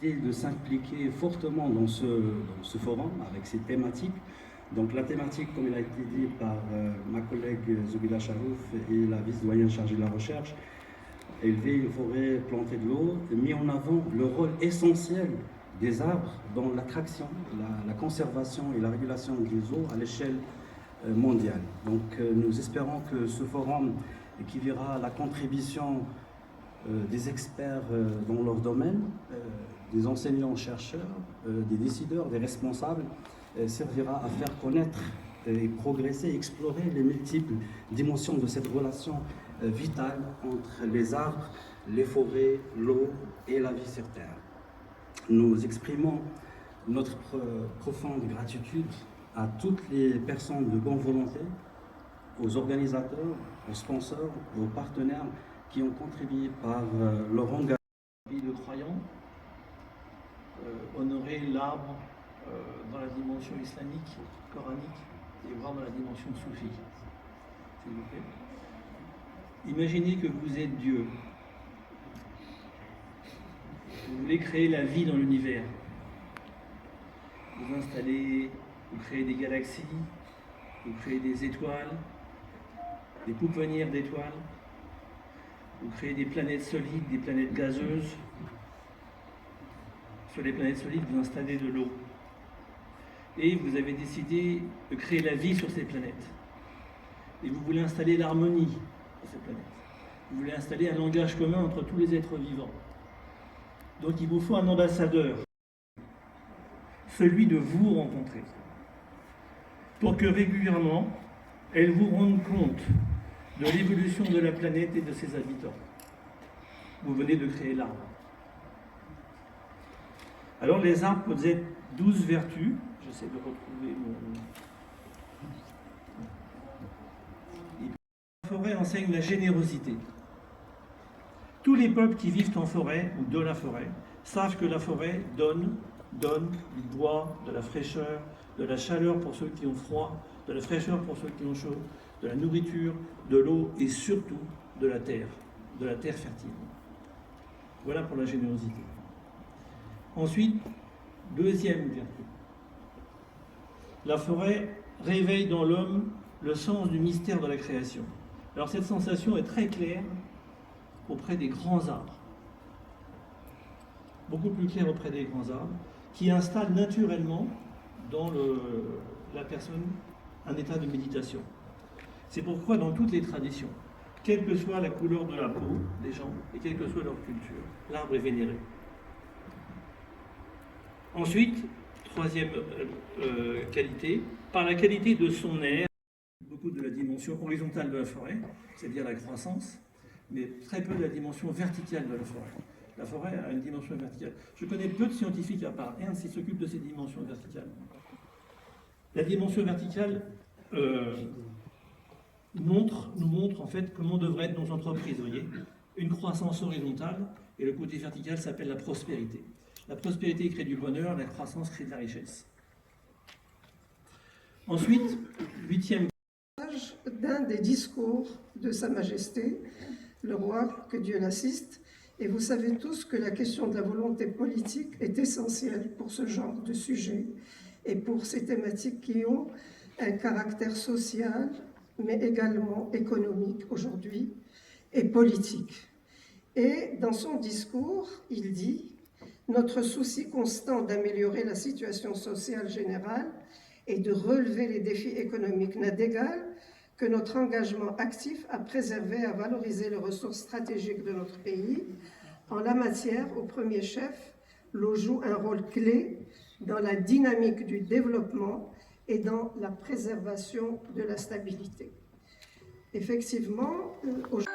décidé de s'impliquer fortement dans ce forum avec ces thématiques. Donc la thématique, comme il a été dit par ma collègue Zoubida Charouf et la vice-doyenne chargée de la recherche, élever une forêt, planter de l'eau, mis en avant le rôle essentiel des arbres dans l'attraction, la conservation et la régulation des eaux à l'échelle mondiale. Donc nous espérons que ce forum qui verra la contribution des experts dans leur domaine, des enseignants-chercheurs, des décideurs, des responsables, servira à faire connaître et progresser, explorer les multiples dimensions de cette relation vitale entre les arbres, les forêts, l'eau et la vie sur Terre. Nous exprimons notre profonde gratitude à toutes les personnes de bonne volonté, aux organisateurs, aux sponsors, aux partenaires qui ont contribué par leur engagement. Le croyant, honorer l'arbre dans la dimension islamique, coranique, et voir dans la dimension soufie, s'il vous plaît. Imaginez que vous êtes Dieu. Vous voulez créer la vie dans l'univers. Vous installez, vous créez des galaxies, vous créez des étoiles, des pouponnières d'étoiles, vous créez des planètes solides, des planètes gazeuses. Sur les planètes solides, vous installez de l'eau. Et vous avez décidé de créer la vie sur ces planètes. Et vous voulez installer l'harmonie sur ces planètes. Vous voulez installer un langage commun entre tous les êtres vivants. Donc il vous faut un ambassadeur, celui de vous rencontrer, pour que régulièrement, elle vous rende compte de l'évolution de la planète et de ses habitants. Vous venez de créer l'arbre. Alors les arbres possèdent 12 vertus. J'essaie de retrouver mon... La forêt enseigne la générosité. Tous les peuples qui vivent en forêt ou de la forêt savent que la forêt donne du bois, de la fraîcheur, de la chaleur pour ceux qui ont froid, de la fraîcheur pour ceux qui ont chaud, de la nourriture, de l'eau et surtout de la terre fertile. Voilà pour la générosité. Ensuite, deuxième vertu. La forêt réveille dans l'homme le sens du mystère de la création. Alors cette sensation est très claire auprès des grands arbres. Beaucoup plus claire auprès des grands arbres, qui installent naturellement dans la personne un état de méditation. C'est pourquoi dans toutes les traditions, quelle que soit la couleur de la peau des gens et quelle que soit leur culture, l'arbre est vénéré. Ensuite, troisième qualité, par la qualité de son air, beaucoup de la dimension horizontale de la forêt, c'est-à-dire la croissance, mais très peu de la dimension verticale de la forêt. La forêt a une dimension verticale. Je connais peu de scientifiques, à part Ernst, qui s'occupent de ces dimensions verticales. La dimension verticale nous montre en fait comment devraient être nos entreprises. Vous voyez, une croissance horizontale, et le côté vertical s'appelle la prospérité. La prospérité crée du bonheur, la croissance crée de la richesse. Ensuite, huitième. D'un des discours de Sa Majesté, le roi, que Dieu l'assiste, et vous savez tous que la question de la volonté politique est essentielle pour ce genre de sujet et pour ces thématiques qui ont un caractère social, mais également économique aujourd'hui et politique. Et dans son discours, il dit « Notre souci constant d'améliorer la situation sociale générale et de relever les défis économiques n'a d'égal que notre engagement actif à préserver et à valoriser les ressources stratégiques de notre pays. En la matière, au premier chef, l'eau joue un rôle clé dans la dynamique du développement et dans la préservation de la stabilité. » Effectivement, aujourd'hui,